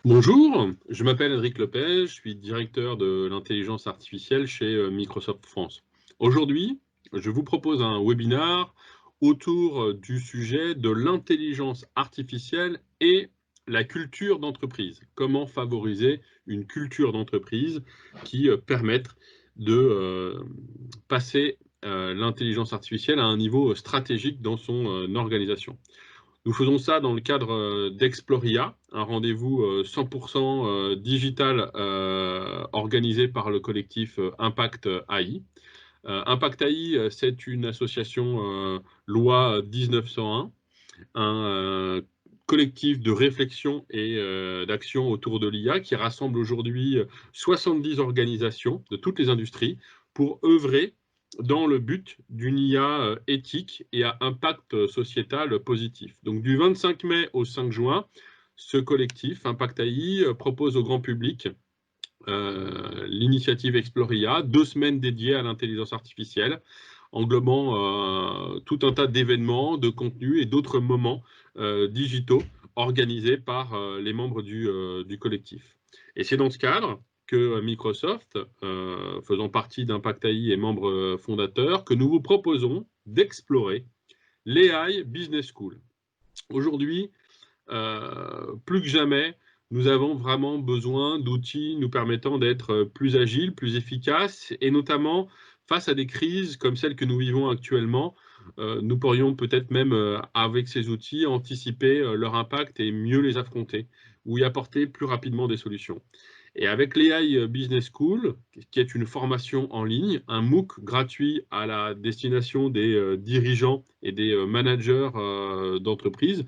Bonjour, je m'appelle Éric Lopez, je suis directeur de l'intelligence artificielle chez Microsoft France. Aujourd'hui, je vous propose un webinar autour du sujet de l'intelligence artificielle et la culture d'entreprise. Comment favoriser une culture d'entreprise qui permette de passer l'intelligence artificielle à un niveau stratégique dans son organisation. Nous faisons ça dans le cadre d'Exploria, un rendez-vous 100% digital organisé par le collectif Impact AI. Impact AI, c'est une association loi 1901, un collectif de réflexion et d'action autour de l'IA qui rassemble aujourd'hui 70 organisations de toutes les industries pour œuvrer dans le but d'une IA éthique et à impact sociétal positif. Donc du 25 mai au 5 juin, ce collectif, Impact AI, propose au grand public l'initiative Exploria, 2 semaines dédiées à l'intelligence artificielle, englobant tout un tas d'événements, de contenus et d'autres moments digitaux organisés par les membres du collectif. Et c'est dans ce cadre que Microsoft, faisant partie d'Impact AI et membre fondateur, que nous vous proposons d'explorer l'AI Business School. Aujourd'hui, plus que jamais, nous avons vraiment besoin d'outils nous permettant d'être plus agiles, plus efficaces, et notamment face à des crises comme celles que nous vivons actuellement, nous pourrions peut-être même, avec ces outils, anticiper leur impact et mieux les affronter, ou y apporter plus rapidement des solutions. Et avec l'AI Business School, qui est une formation en ligne, un MOOC gratuit à la destination des dirigeants et des managers d'entreprise,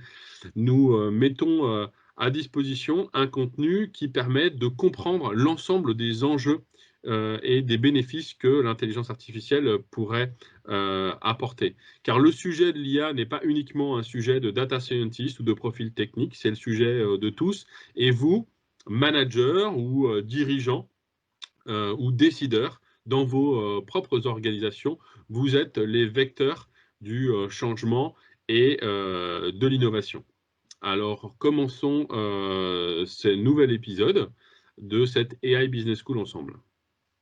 nous mettons à disposition un contenu qui permet de comprendre l'ensemble des enjeux et des bénéfices que l'intelligence artificielle pourrait apporter. Car le sujet de l'IA n'est pas uniquement un sujet de data scientist ou de profil technique, c'est le sujet de tous. Et vous, managers ou dirigeants ou décideurs, dans vos propres organisations, vous êtes les vecteurs du changement et de l'innovation. Alors, commençons ce nouvel épisode de cette AI Business School ensemble.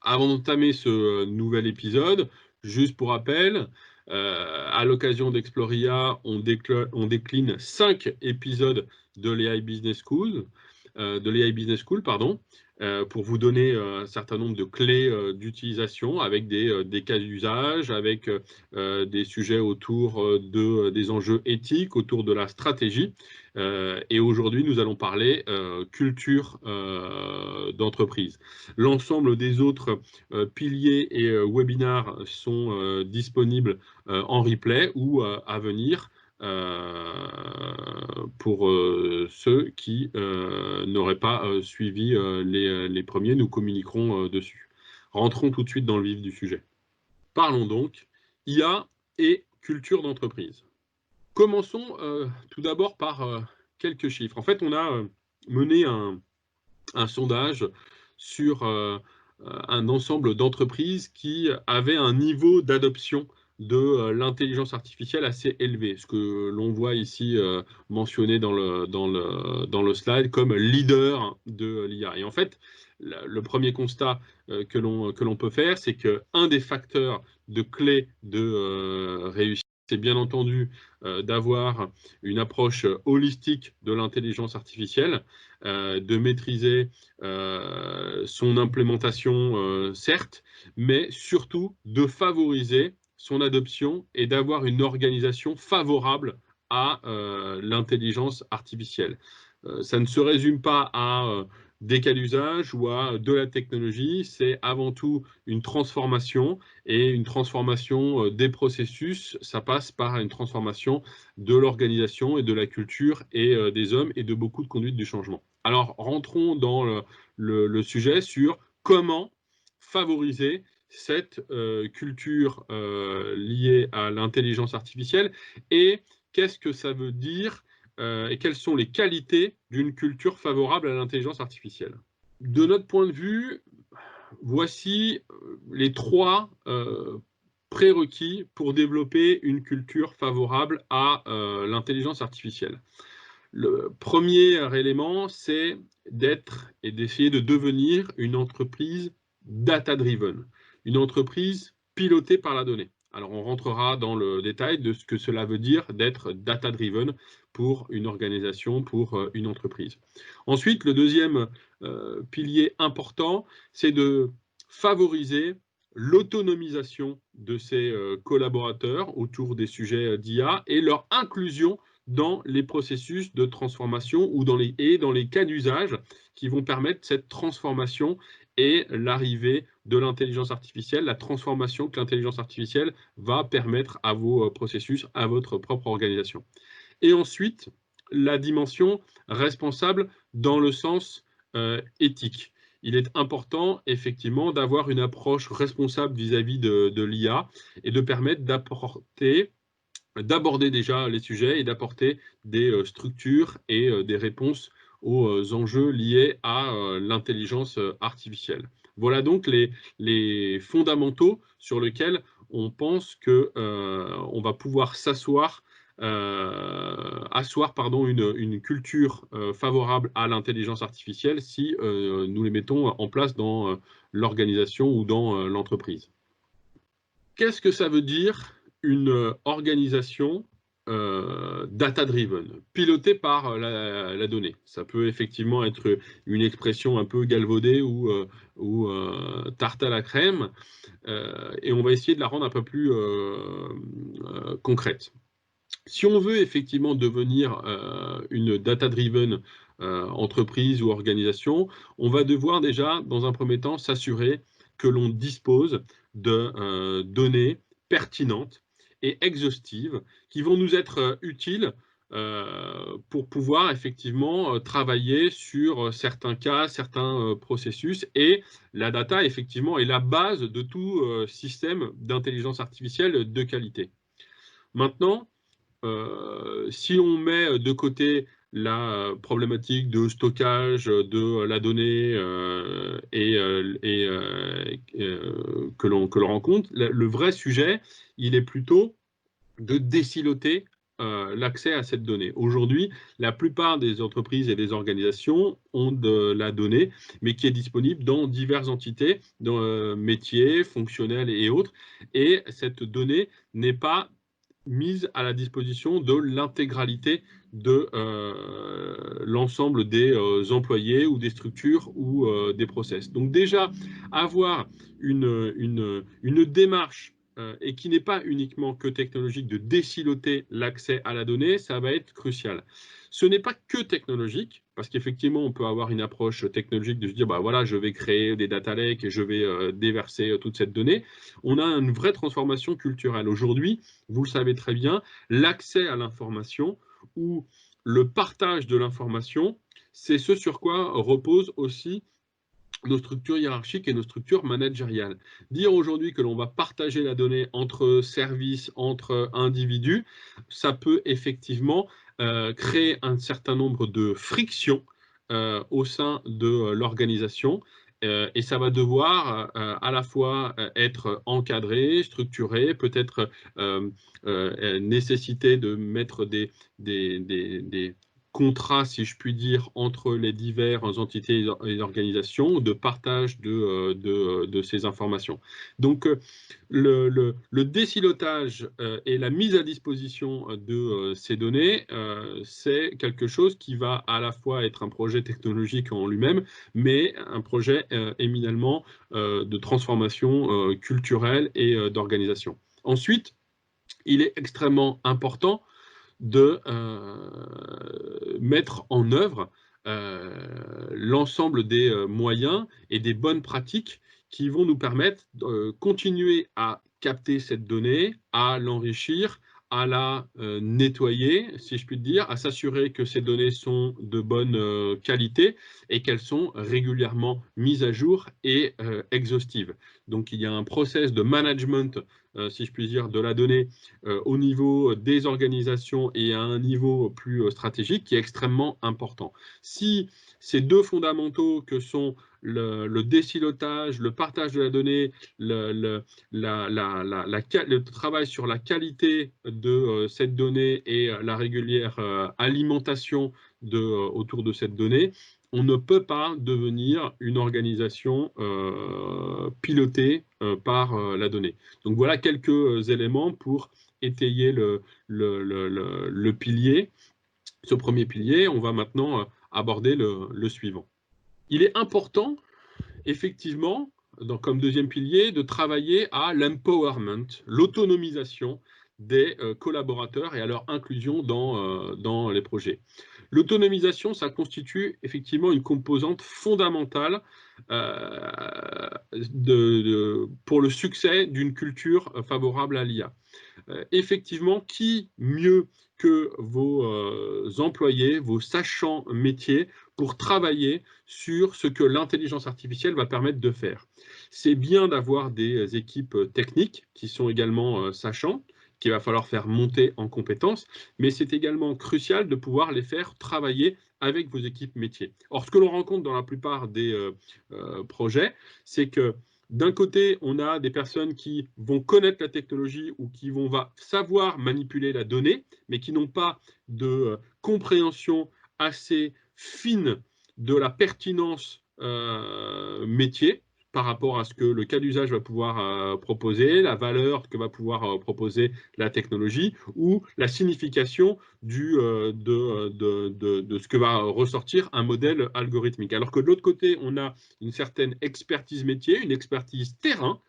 Avant d'entamer ce nouvel épisode, juste pour rappel, à l'occasion d'Exploria, on décline 5 épisodes de l'AI Business School, pardon, pour vous donner un certain nombre de clés d'utilisation avec des cas d'usage, avec des sujets autour des enjeux éthiques, autour de la stratégie. Et aujourd'hui, nous allons parler culture d'entreprise. L'ensemble des autres piliers et webinars sont disponibles en replay ou à venir pour ceux qui n'auraient pas suivi les premiers. Nous communiquerons dessus. Rentrons tout de suite dans le vif du sujet. Parlons donc IA et culture d'entreprise. Commençons tout d'abord par quelques chiffres. En fait, on a mené un sondage sur un ensemble d'entreprises qui avaient un niveau d'adoption de l'intelligence artificielle assez élevé, ce que l'on voit ici mentionné dans le slide comme leader de l'IA. Et en fait, le premier constat que l'on peut faire, c'est qu'un des facteurs de clé de réussite, c'est bien entendu d'avoir une approche holistique de l'intelligence artificielle, de maîtriser son implémentation, certes, mais surtout de favoriser son adoption et d'avoir une organisation favorable à l'intelligence artificielle. Ça ne se résume pas à des cas d'usage ou à de la technologie, c'est avant tout une transformation, et une transformation des processus, ça passe par une transformation de l'organisation et de la culture et des hommes et de beaucoup de conduites du changement. Alors, rentrons dans le sujet sur comment favoriser cette culture liée à l'intelligence artificielle et qu'est-ce que ça veut dire et quelles sont les qualités d'une culture favorable à l'intelligence artificielle. De notre point de vue, voici les 3 prérequis pour développer une culture favorable à l'intelligence artificielle. Le premier élément, c'est d'être et d'essayer de devenir une entreprise data-driven, une entreprise pilotée par la donnée. Alors, on rentrera dans le détail de ce que cela veut dire d'être data-driven pour une organisation, pour une entreprise. Ensuite, le deuxième pilier important, c'est de favoriser l'autonomisation de ses collaborateurs autour des sujets d'IA et leur inclusion dans les processus de transformation ou dans les cas d'usage qui vont permettre cette transformation et l'arrivée de l'intelligence artificielle, la transformation que l'intelligence artificielle va permettre à vos processus, à votre propre organisation. Et ensuite, la dimension responsable dans le sens éthique. Il est important, effectivement, d'avoir une approche responsable vis-à-vis de l'IA et de permettre d'aborder déjà les sujets et d'apporter des structures et des réponses aux enjeux liés à l'intelligence artificielle. Voilà donc les fondamentaux sur lesquels on pense qu'on va pouvoir asseoir une culture favorable à l'intelligence artificielle si nous les mettons en place dans l'organisation ou dans l'entreprise. Qu'est-ce que ça veut dire une organisation data-driven, pilotée par la donnée? Ça peut effectivement être une expression un peu galvaudée ou tarte à la crème, et on va essayer de la rendre un peu plus concrète. Si on veut effectivement devenir une data-driven entreprise ou organisation, on va devoir déjà, dans un premier temps, s'assurer que l'on dispose de données pertinentes et exhaustives qui vont nous être utiles pour pouvoir effectivement travailler sur certains cas, certains processus. Et la data, effectivement, est la base de tout système d'intelligence artificielle de qualité. Maintenant, si on met de côté la problématique de stockage de la donnée que l'on rencontre, le vrai sujet, il est plutôt de désiloter l'accès à cette donnée. Aujourd'hui, la plupart des entreprises et des organisations ont de la donnée, mais qui est disponible dans diverses entités, dans métiers, fonctionnels et autres, et cette donnée n'est pas mise à la disposition de l'intégralité de l'ensemble des employés ou des structures ou des process. Donc déjà, avoir une démarche et qui n'est pas uniquement que technologique, de désiloter l'accès à la donnée, ça va être crucial. Ce n'est pas que technologique, parce qu'effectivement, on peut avoir une approche technologique de se dire, bah voilà, je vais créer des data lakes et je vais déverser toute cette donnée. On a une vraie transformation culturelle. Aujourd'hui, vous le savez très bien, l'accès à l'information ou le partage de l'information, c'est ce sur quoi repose aussi nos structures hiérarchiques et nos structures managériales. Dire aujourd'hui que l'on va partager la donnée entre services, entre individus, ça peut effectivement créer un certain nombre de frictions au sein de l'organisation. Et ça va devoir à la fois être encadré, structuré, peut-être nécessiter de mettre des contrat, si je puis dire, entre les diverses entités et organisations de partage de ces informations. Donc, le désilotage et la mise à disposition de ces données, c'est quelque chose qui va à la fois être un projet technologique en lui-même, mais un projet éminemment de transformation culturelle et d'organisation. Ensuite, il est extrêmement important de mettre en œuvre l'ensemble des moyens et des bonnes pratiques qui vont nous permettre de continuer à capter cette donnée, à l'enrichir, à la nettoyer, si je puis dire, à s'assurer que ces données sont de bonne qualité et qu'elles sont régulièrement mises à jour et exhaustives. Donc, il y a un process de management, si je puis dire, de la donnée au niveau des organisations et à un niveau plus stratégique qui est extrêmement important. Si ces deux fondamentaux que sont le désilotage, le partage de la donnée, le travail sur la qualité de cette donnée et la régulière alimentation autour de cette donnée, on ne peut pas devenir une organisation pilotée par la donnée. Donc voilà quelques éléments pour étayer le pilier, ce premier pilier. On va maintenant aborder le suivant. Il est important, effectivement, comme deuxième pilier, de travailler à l'empowerment, l'autonomisation des collaborateurs et à leur inclusion dans les projets. L'autonomisation, ça constitue effectivement une composante fondamentale pour le succès d'une culture favorable à l'IA. Effectivement, qui mieux que vos employés, vos sachants métiers, pour travailler sur ce que l'intelligence artificielle va permettre de faire. C'est bien d'avoir des équipes techniques qui sont également sachants, qu'il va falloir faire monter en compétences, mais c'est également crucial de pouvoir les faire travailler avec vos équipes métiers. Or, ce que l'on rencontre dans la plupart des projets, c'est que d'un côté, on a des personnes qui vont connaître la technologie ou qui vont savoir manipuler la donnée, mais qui n'ont pas de compréhension assez fine de la pertinence métier par rapport à ce que le cas d'usage va pouvoir proposer, la valeur que va pouvoir proposer la technologie ou la signification de ce que va ressortir un modèle algorithmique. Alors que de l'autre côté, on a une certaine expertise métier, une expertise terrain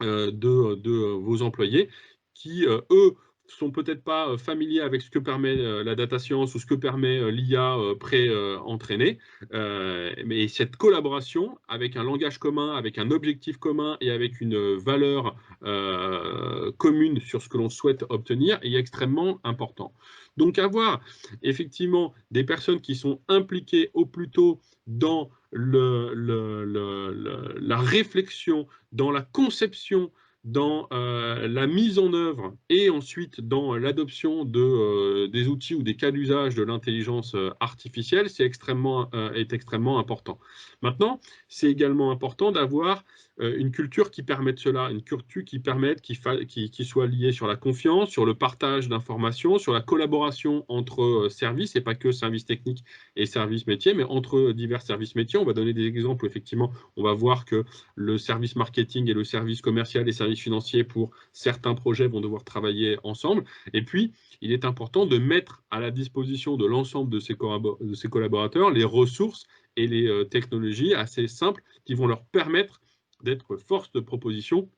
de vos employés qui, eux, sont peut-être pas familiers avec ce que permet la data science ou ce que permet l'IA pré-entraînée. Mais cette collaboration avec un langage commun, avec un objectif commun et avec une valeur commune sur ce que l'on souhaite obtenir est extrêmement important. Donc avoir effectivement des personnes qui sont impliquées au plus tôt dans la réflexion, dans la conception, dans la mise en œuvre et ensuite dans l'adoption des outils ou des cas d'usage de l'intelligence artificielle, est extrêmement important. Maintenant, c'est également important d'avoir une culture qui permette cela, une culture qui permette, qui soit liée sur la confiance, sur le partage d'informations, sur la collaboration entre services, et pas que services techniques et services métiers, mais entre divers services métiers. On va donner des exemples, effectivement, on va voir que le service marketing et le service commercial et services financiers pour certains projets vont devoir travailler ensemble. Et puis, il est important de mettre à la disposition de l'ensemble de ces collaborateurs les ressources et les technologies assez simples qui vont leur permettre d'être force de proposition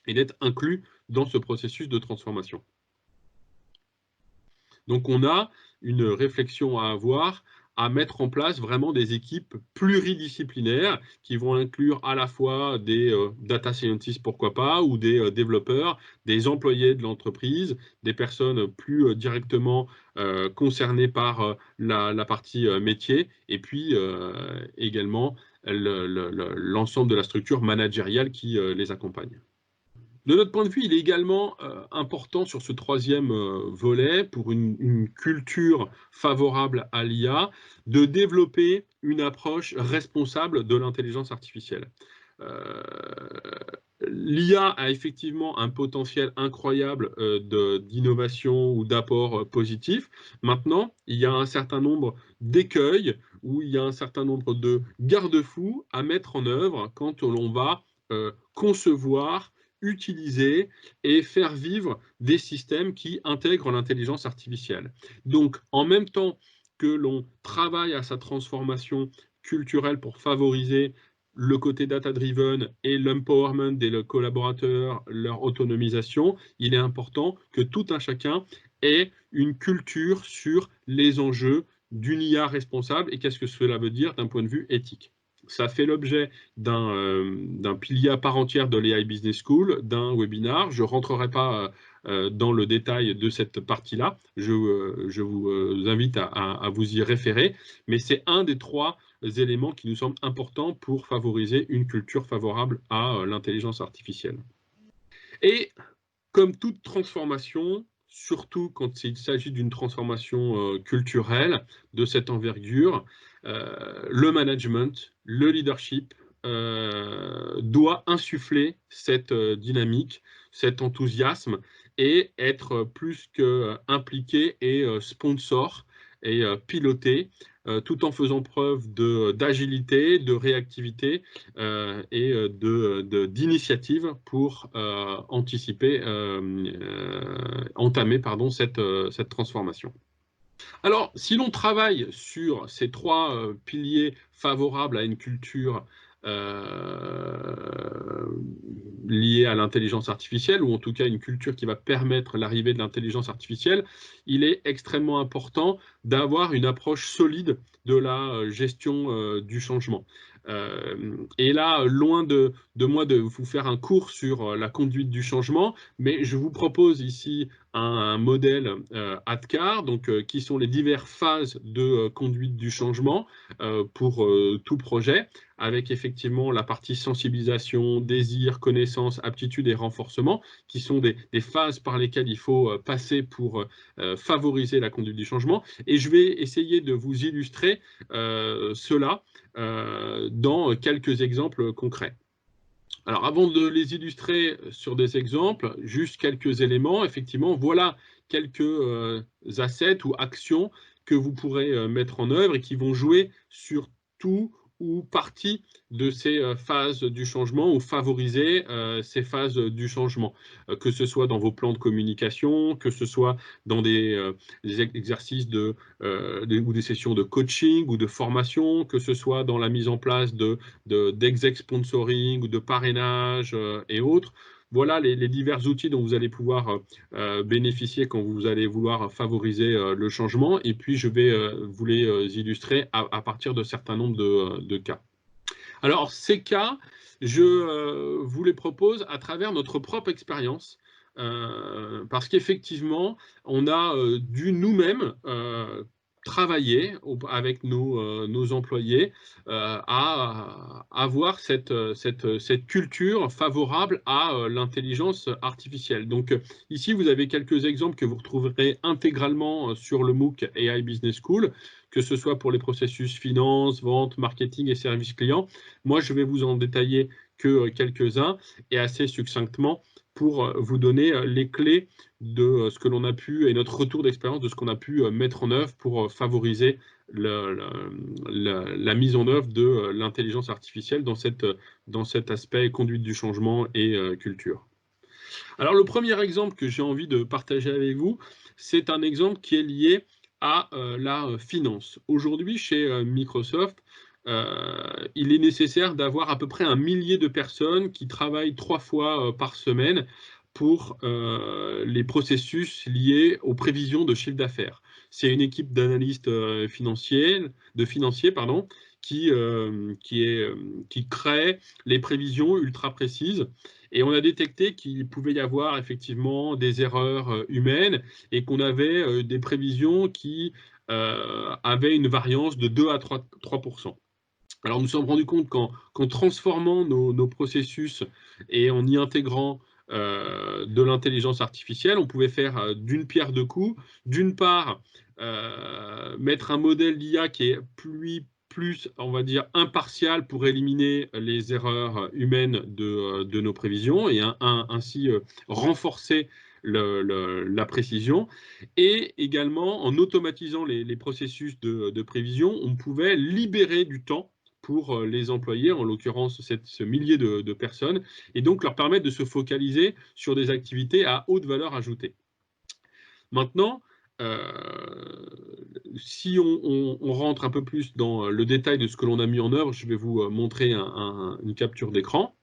et d'être inclus dans ce processus de transformation. Donc, on a une réflexion à avoir, à mettre en place vraiment des équipes pluridisciplinaires qui vont inclure à la fois des data scientists, pourquoi pas, ou des développeurs, des employés de l'entreprise, des personnes plus directement concernées par la partie métier, et puis également l'ensemble de la structure managériale qui les accompagne. De notre point de vue, il est également important sur ce troisième volet, pour une culture favorable à l'IA, de développer une approche responsable de l'intelligence artificielle. L'IA a effectivement un potentiel incroyable d'innovation ou d'apport positif. Maintenant, il y a un certain nombre d'écueils ou il y a un certain nombre de garde-fous à mettre en œuvre quand l'on va concevoir, utiliser et faire vivre des systèmes qui intègrent l'intelligence artificielle. Donc, en même temps que l'on travaille à sa transformation culturelle pour favoriser le côté data-driven et l'empowerment des collaborateurs, leur autonomisation, il est important que tout un chacun ait une culture sur les enjeux d'une IA responsable et qu'est-ce que cela veut dire d'un point de vue éthique. Ça fait l'objet d'un pilier à part entière de l'AI Business School, d'un webinar. Je ne rentrerai pas dans le détail de cette partie-là. Je vous invite à vous y référer. Mais c'est un des trois éléments qui nous semblent importants pour favoriser une culture favorable à l'intelligence artificielle. Et comme toute transformation, surtout quand il s'agit d'une transformation culturelle de cette envergure, le management, le leadership doit insuffler cette dynamique, cet enthousiasme et être plus qu'impliqué et sponsor et piloté tout en faisant preuve d'agilité, de réactivité et d'initiative pour anticiper, entamer pardon, cette transformation. Alors, si l'on travaille sur ces trois piliers favorables à une culture liée à l'intelligence artificielle, ou en tout cas une culture qui va permettre l'arrivée de l'intelligence artificielle, il est extrêmement important d'avoir une approche solide de la gestion du changement. Et là, loin de moi de vous faire un cours sur la conduite du changement, mais je vous propose ici un modèle ADKAR, donc, qui sont les diverses phases de conduite du changement pour tout projet, avec effectivement la partie sensibilisation, désir, connaissance, aptitude et renforcement, qui sont des phases par lesquelles il faut passer pour favoriser la conduite du changement. Et je vais essayer de vous illustrer cela dans quelques exemples concrets. Alors, avant de les illustrer sur des exemples, juste quelques éléments. Effectivement, voilà quelques assets ou actions que vous pourrez mettre en œuvre et qui vont jouer sur tout ou partie de ces phases du changement ou favoriser ces phases du changement, que ce soit dans vos plans de communication, que ce soit dans des exercices ou des sessions de coaching ou de formation, que ce soit dans la mise en place d'exec sponsoring ou de parrainage et autres. Voilà les divers outils dont vous allez pouvoir bénéficier quand vous allez vouloir favoriser le changement. Et puis, je vais vous les illustrer à partir de certains nombres de cas. Alors, ces cas, je vous les propose à travers notre propre expérience. Parce qu'effectivement, on a dû nous-mêmes travailler avec nos employés à avoir cette culture favorable à l'intelligence artificielle. Donc ici, vous avez quelques exemples que vous retrouverez intégralement sur le MOOC AI Business School, que ce soit pour les processus finance, vente, marketing et service client. Moi, je vais vous en détailler que quelques-uns et assez succinctement pour vous donner les clés de ce que l'on a pu et notre retour d'expérience de ce qu'on a pu mettre en œuvre pour favoriser la mise en œuvre de l'intelligence artificielle dans cet aspect conduite du changement et culture. Alors, le premier exemple que j'ai envie de partager avec vous, c'est un exemple qui est lié à la finance. Aujourd'hui, chez Microsoft, il est nécessaire d'avoir à peu près 1 millier de personnes qui travaillent 3 fois par semaine pour les processus liés aux prévisions de chiffre d'affaires. C'est une équipe d'analystes financiers, qui crée les prévisions ultra précises. Et on a détecté qu'il pouvait y avoir effectivement des erreurs humaines et qu'on avait des prévisions qui avaient une variance de 2 à 3%. Alors, nous nous sommes rendus compte qu'en transformant nos processus et en y intégrant de l'intelligence artificielle, on pouvait faire d'une pierre deux coups. D'une part, mettre un modèle d'IA qui est plus, on va dire, impartial pour éliminer les erreurs humaines de nos prévisions et ainsi renforcer la précision. Et également, en automatisant les processus de prévision, on pouvait libérer du temps pour les employés, en l'occurrence ce millier de personnes, et donc leur permettre de se focaliser sur des activités à haute valeur ajoutée. Maintenant, si on rentre un peu plus dans le détail de ce que l'on a mis en œuvre, je vais vous montrer une capture d'écran.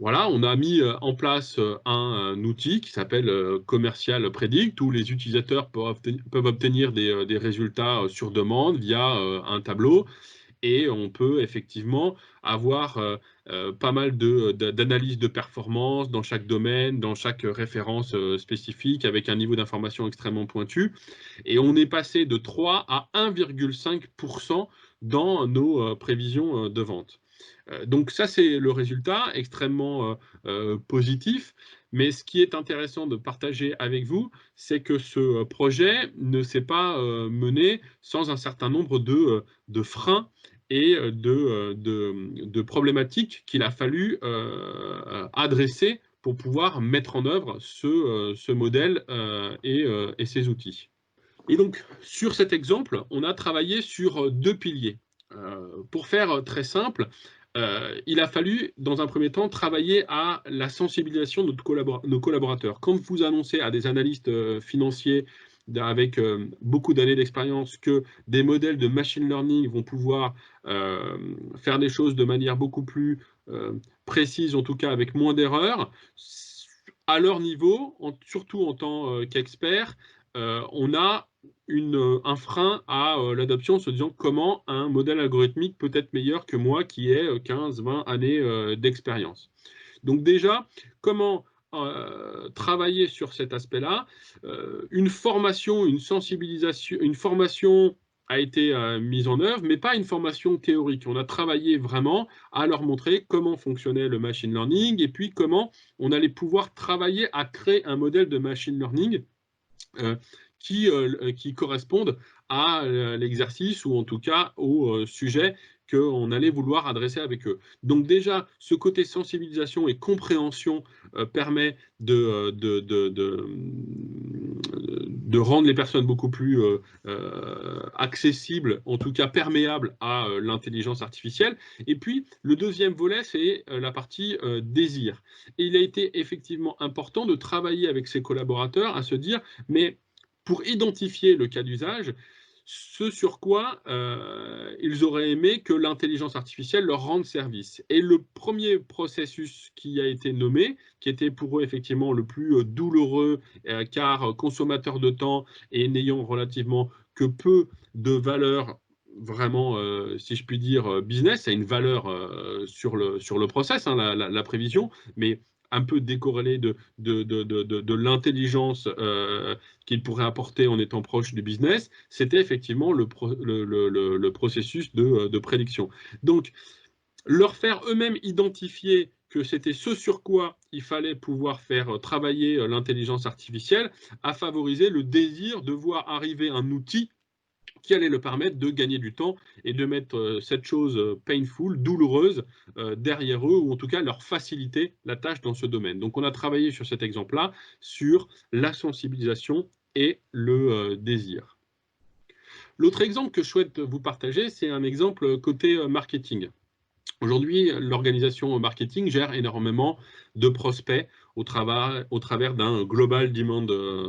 Voilà, on a mis en place un outil qui s'appelle Commercial Predict, où les utilisateurs peuvent obtenir des résultats sur demande via un tableau. Et on peut effectivement avoir pas mal d'analyses de performance dans chaque domaine, dans chaque référence spécifique, avec un niveau d'information extrêmement pointu. Et on est passé de 3 à 1,5% dans nos prévisions de vente. Donc ça, c'est le résultat extrêmement positif. Mais ce qui est intéressant de partager avec vous, c'est que ce projet ne s'est pas mené sans un certain nombre de freins et de problématiques qu'il a fallu adresser pour pouvoir mettre en œuvre ce modèle et ces outils. Et donc, sur cet exemple, on a travaillé sur 2 piliers. Pour faire très simple, il a fallu, dans un premier temps, travailler à la sensibilisation de nos collaborateurs. Quand vous annoncez à des analystes financiers avec beaucoup d'années d'expérience que des modèles de machine learning vont pouvoir faire des choses de manière beaucoup plus précise, en tout cas avec moins d'erreurs, à leur niveau, surtout en tant qu'experts, on a un frein à l'adoption, en se disant comment un modèle algorithmique peut être meilleur que moi qui ai 15-20 années d'expérience. Donc déjà, comment travailler sur cet aspect-là? Une formation, une sensibilisation, une formation a été mise en œuvre, mais pas une formation théorique. On a travaillé vraiment à leur montrer comment fonctionnait le machine learning et puis comment on allait pouvoir travailler à créer un modèle de machine learning euh, qui correspondent à l'exercice ou en tout cas au sujet qu'on allait vouloir adresser avec eux. Donc déjà, ce côté sensibilisation et compréhension permet de rendre les personnes beaucoup plus accessibles, en tout cas perméables à l'intelligence artificielle. Et puis, le deuxième volet, c'est la partie désir. Et il a été effectivement important de travailler avec ses collaborateurs à se dire, mais pour identifier le cas d'usage, ce sur quoi ils auraient aimé que l'intelligence artificielle leur rende service. Et le premier processus qui a été nommé, qui était pour eux effectivement le plus douloureux, car consommateur de temps et n'ayant relativement que peu de valeur vraiment, si je puis dire, business, ça a une valeur sur le process, hein, la prévision, mais un peu décorrélé de l'intelligence qu'il pourrait apporter en étant proche du business, c'était effectivement le processus de prédiction. Donc, leur faire eux-mêmes identifier que c'était ce sur quoi il fallait pouvoir faire travailler l'intelligence artificielle a favorisé le désir de voir arriver un outil qui allait le permettre de gagner du temps et de mettre cette chose painful, douloureuse, derrière eux, ou en tout cas leur faciliter la tâche dans ce domaine. Donc on a travaillé sur cet exemple-là, sur la sensibilisation et le désir. L'autre exemple que je souhaite vous partager, c'est un exemple côté marketing. Aujourd'hui, l'organisation marketing gère énormément de prospects au travers d'un Global Demand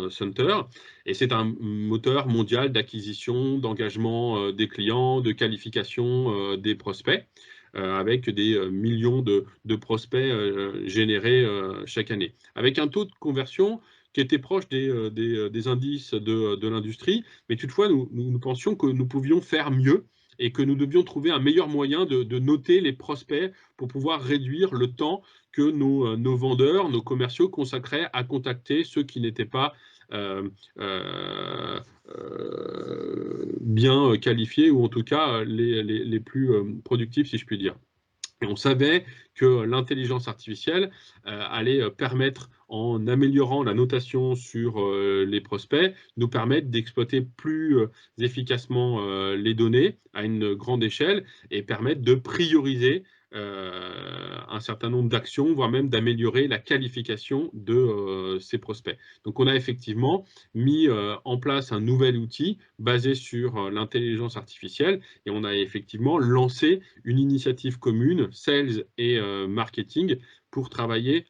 Center. Et c'est un moteur mondial d'acquisition, d'engagement des clients, de qualification des prospects, avec des millions de prospects générés chaque année. Avec un taux de conversion qui était proche des indices de l'industrie. Mais toutefois, nous pensions que nous pouvions faire mieux et que nous devions trouver un meilleur moyen de noter les prospects pour pouvoir réduire le temps que nos vendeurs, nos commerciaux consacraient à contacter ceux qui n'étaient pas bien qualifiés ou en tout cas les plus productifs, si je puis dire. Et on savait que l'intelligence artificielle allait permettre, en améliorant la notation sur les prospects, nous permettre d'exploiter plus efficacement les données à une grande échelle et permettre de prioriser un certain nombre d'actions, voire même d'améliorer la qualification de ces prospects. Donc on a effectivement mis en place un nouvel outil basé sur l'intelligence artificielle et on a effectivement lancé une initiative commune, sales et marketing, pour travailler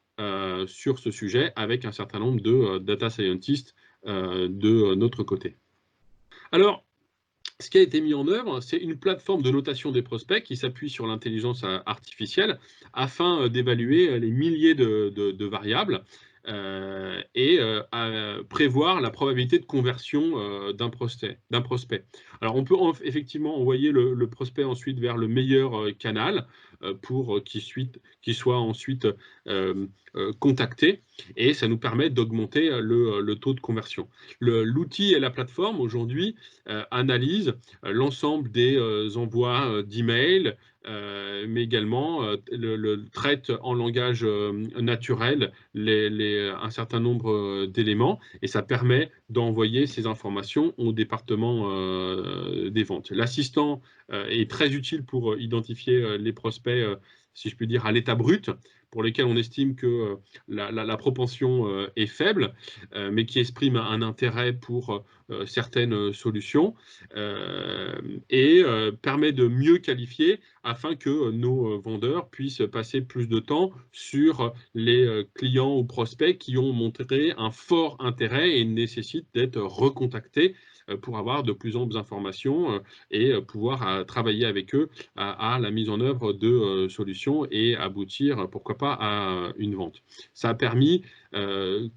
sur ce sujet avec un certain nombre de data scientists de notre côté. Alors, ce qui a été mis en œuvre, c'est une plateforme de notation des prospects qui s'appuie sur l'intelligence artificielle afin d'évaluer les milliers de variables et prévoir la probabilité de conversion d'un prospect. Alors, on peut effectivement envoyer le prospect ensuite vers le meilleur canal pour qu'il soit ensuite contacté et ça nous permet d'augmenter le taux de conversion. L'outil et la plateforme aujourd'hui analyse l'ensemble des envois d'emails, mais également traite en langage naturel un certain nombre d'éléments et ça permet d'envoyer ces informations au département des ventes. L'assistant est très utile pour identifier les prospects prospects, si je puis dire, à l'état brut, pour lesquels on estime que la propension est faible, mais qui expriment un intérêt pour certaines solutions, et permet de mieux qualifier afin que nos vendeurs puissent passer plus de temps sur les clients ou prospects qui ont montré un fort intérêt et nécessitent d'être recontactés pour avoir de plus amples informations et pouvoir travailler avec eux à la mise en œuvre de solutions et aboutir, pourquoi pas, à une vente. Ça a permis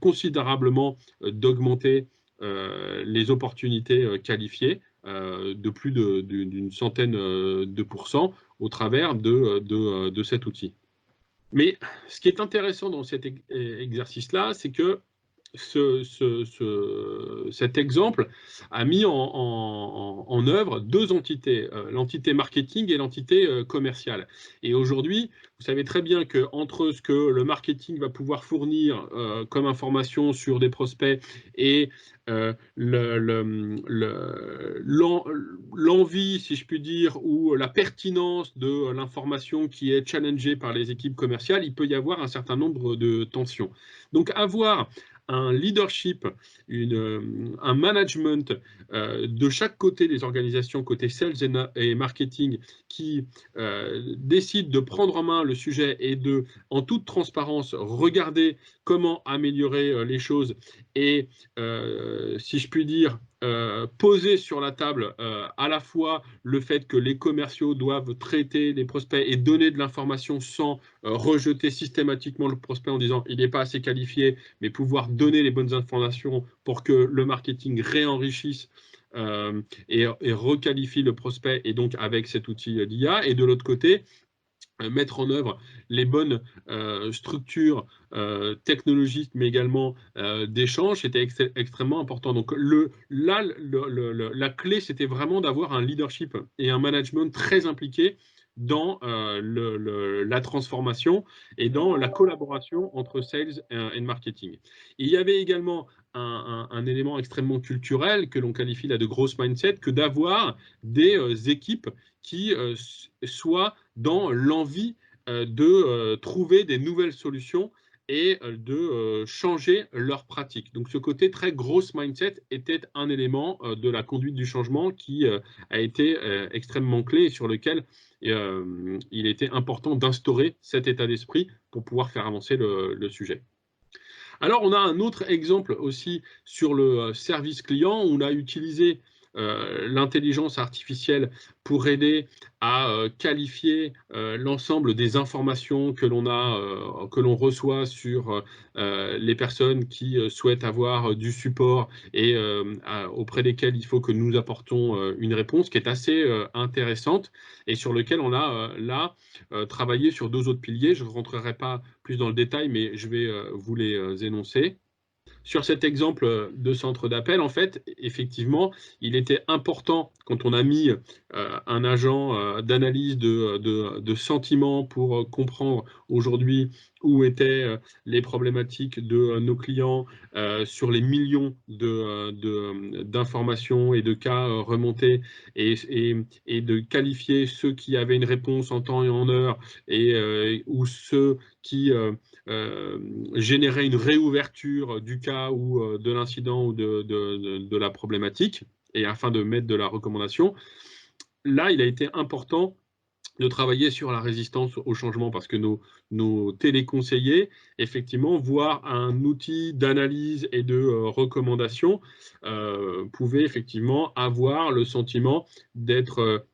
considérablement d'augmenter les opportunités qualifiées de plus d'une centaine de pourcents au travers de cet outil. Mais ce qui est intéressant dans cet exercice-là, c'est que cet exemple a mis en œuvre deux entités, l'entité marketing et l'entité commerciale. Et aujourd'hui, vous savez très bien qu'entre ce que le marketing va pouvoir fournir comme information sur des prospects et l'envie, si je puis dire, ou la pertinence de l'information qui est challengée par les équipes commerciales, il peut y avoir un certain nombre de tensions. Donc avoir un leadership, un management de chaque côté des organisations, côté sales et marketing, qui décide de prendre en main le sujet et de, en toute transparence, regarder comment améliorer les choses et, si je puis dire, poser sur la table à la fois le fait que les commerciaux doivent traiter les prospects et donner de l'information sans rejeter systématiquement le prospect en disant il n'est pas assez qualifié, mais pouvoir donner les bonnes informations pour que le marketing réenrichisse et requalifie le prospect, et donc avec cet outil d'IA. Et de l'autre côté, mettre en œuvre les bonnes structures technologiques, mais également d'échange, c'était extrêmement important. Donc la clé, c'était vraiment d'avoir un leadership et un management très impliqué dans la transformation et dans la collaboration entre sales et marketing. Il y avait également un élément extrêmement culturel que l'on qualifie là de growth mindset, que d'avoir des équipes qui soient dans l'envie de trouver des nouvelles solutions et de changer leurs pratiques. Donc ce côté très grosse mindset était un élément de la conduite du changement qui a été extrêmement clé et sur lequel il était important d'instaurer cet état d'esprit pour pouvoir faire avancer le sujet. Alors on a un autre exemple aussi sur le service client. On a utilisé l'intelligence artificielle pour aider à qualifier l'ensemble des informations que l'on reçoit sur les personnes qui souhaitent avoir du support et auprès desquelles il faut que nous apportons une réponse qui est assez intéressante et sur lequel on a là travaillé sur deux autres piliers. Je ne rentrerai pas plus dans le détail, mais je vais vous les énoncer. Sur cet exemple de centre d'appel, en fait, effectivement, il était important, quand on a mis un agent d'analyse de sentiments pour comprendre aujourd'hui où étaient les problématiques de nos clients sur les millions d'informations et de cas remontés et de qualifier ceux qui avaient une réponse en temps et en heure ou ceux qui généraient une réouverture du cas ou de l'incident ou de la problématique, et afin de mettre de la recommandation. Là, il a été important de travailler sur la résistance au changement parce que nos téléconseillers, effectivement, voire un outil d'analyse et de recommandation, pouvaient effectivement avoir le sentiment d'être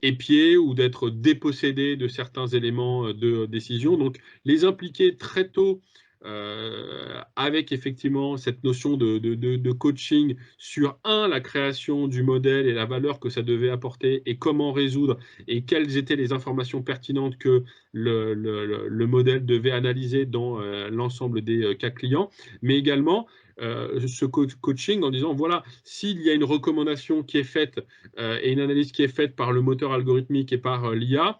épiés ou d'être dépossédés de certains éléments de décision. Donc, les impliquer très tôt avec effectivement cette notion de coaching sur la création du modèle et la valeur que ça devait apporter et comment résoudre et quelles étaient les informations pertinentes que le modèle devait analyser dans l'ensemble des cas clients, mais également ce coaching en disant voilà, s'il y a une recommandation qui est faite et une analyse qui est faite par le moteur algorithmique et par l'IA,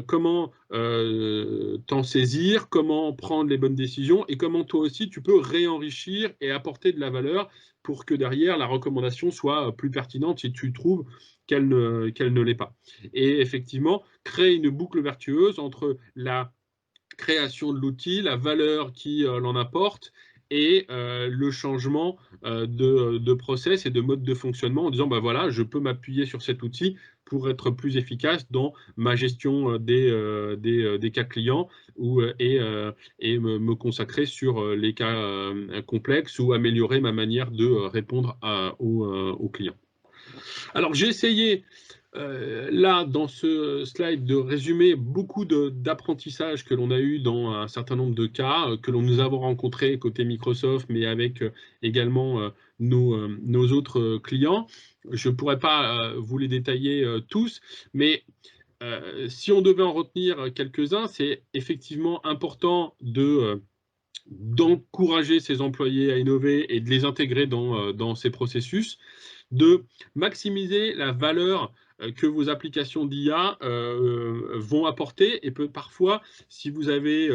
comment t'en saisir, comment prendre les bonnes décisions et comment toi aussi tu peux réenrichir et apporter de la valeur pour que derrière la recommandation soit plus pertinente si tu trouves qu'elle ne l'est pas. Et effectivement, créer une boucle vertueuse entre la création de l'outil, la valeur qui l'en apporte et le changement de process et de mode de fonctionnement en disant, bah voilà, je peux m'appuyer sur cet outil pour être plus efficace dans ma gestion des cas clients et me consacrer sur les cas complexes ou améliorer ma manière de répondre aux clients. Alors, j'ai essayé là, dans ce slide, de résumer beaucoup d'apprentissages que l'on a eu dans un certain nombre de cas, que nous avons rencontrés côté Microsoft, mais avec également nos autres clients. Je ne pourrais pas vous les détailler tous, mais si on devait en retenir quelques-uns, c'est effectivement important d'encourager ses employés à innover et de les intégrer dans ces processus, de maximiser la valeur que vos applications d'IA vont apporter. Et parfois, si vous avez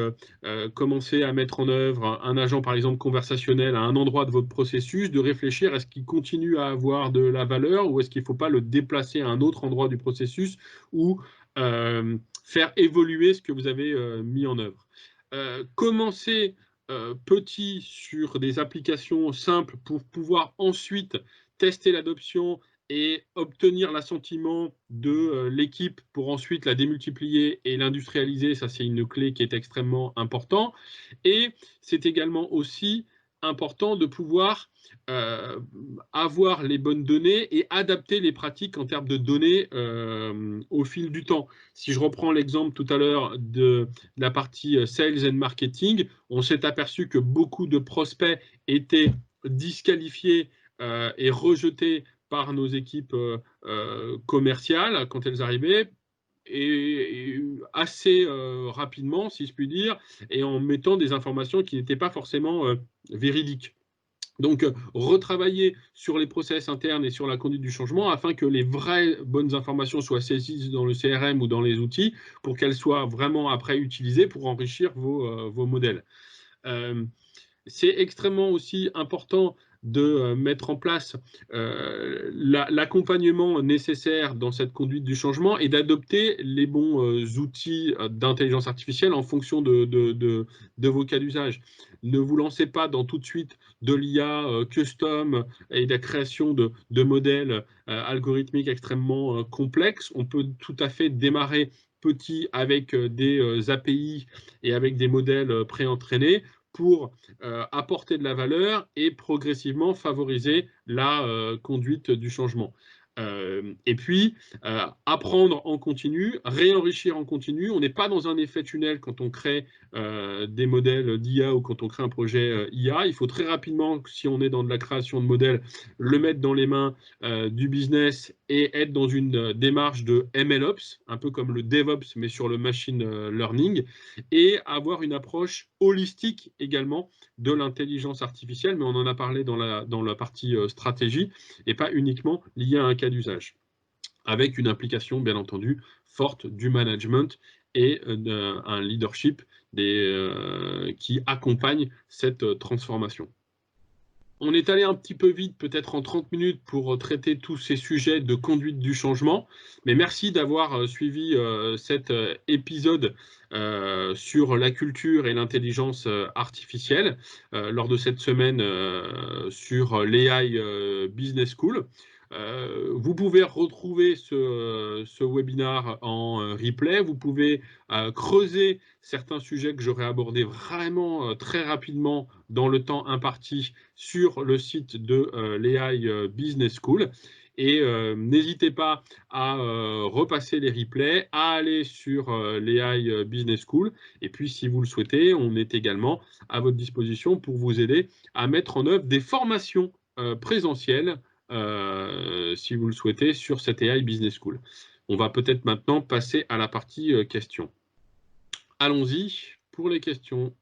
commencé à mettre en œuvre un agent, par exemple, conversationnel à un endroit de votre processus, de réfléchir, est-ce qu'il continue à avoir de la valeur ou est-ce qu'il ne faut pas le déplacer à un autre endroit du processus ou faire évoluer ce que vous avez mis en œuvre. Commencer petit sur des applications simples pour pouvoir ensuite tester l'adoption et obtenir l'assentiment de l'équipe pour ensuite la démultiplier et l'industrialiser, ça c'est une clé qui est extrêmement importante. Et c'est également aussi important de pouvoir avoir les bonnes données et adapter les pratiques en termes de données au fil du temps. Si je reprends l'exemple tout à l'heure de la partie sales and marketing, on s'est aperçu que beaucoup de prospects étaient disqualifiés et rejetés par nos équipes commerciales quand elles arrivaient, et assez rapidement, si je puis dire, et en mettant des informations qui n'étaient pas forcément véridiques. Donc, retravailler sur les process internes et sur la conduite du changement afin que les vraies bonnes informations soient saisies dans le CRM ou dans les outils pour qu'elles soient vraiment après utilisées pour enrichir vos modèles. C'est extrêmement aussi important de mettre en place l'accompagnement nécessaire dans cette conduite du changement et d'adopter les bons outils d'intelligence artificielle en fonction de vos cas d'usage. Ne vous lancez pas dans tout de suite de l'IA custom et de la création de modèles algorithmiques extrêmement complexes. On peut tout à fait démarrer petit avec des API et avec des modèles préentraînés pour apporter de la valeur et progressivement favoriser la conduite du changement. Et puis, apprendre en continu, réenrichir en continu. On n'est pas dans un effet tunnel quand on crée des modèles d'IA ou quand on crée un projet IA. Il faut très rapidement, si on est dans de la création de modèles, le mettre dans les mains du business et être dans une démarche de MLOps, un peu comme le DevOps, mais sur le machine learning, et avoir une approche holistique également de l'intelligence artificielle, mais on en a parlé dans la partie stratégie, et pas uniquement liée à un cas d'usage, avec une implication, bien entendu, forte du management et un leadership qui accompagne cette transformation. On est allé un petit peu vite, peut-être en 30 minutes, pour traiter tous ces sujets de conduite du changement. Mais merci d'avoir suivi cet épisode sur la culture et l'intelligence artificielle lors de cette semaine sur l'AI Business School. Vous pouvez retrouver ce webinaire en replay. Vous pouvez creuser certains sujets que j'aurais abordés vraiment très rapidement dans le temps imparti sur le site de l'AI Business School. Et n'hésitez pas à repasser les replays, à aller sur l'AI Business School. Et puis, si vous le souhaitez, on est également à votre disposition pour vous aider à mettre en œuvre des formations présentielles si vous le souhaitez, sur cette AI Business School. On va peut-être maintenant passer à la partie questions. Allons-y pour les questions.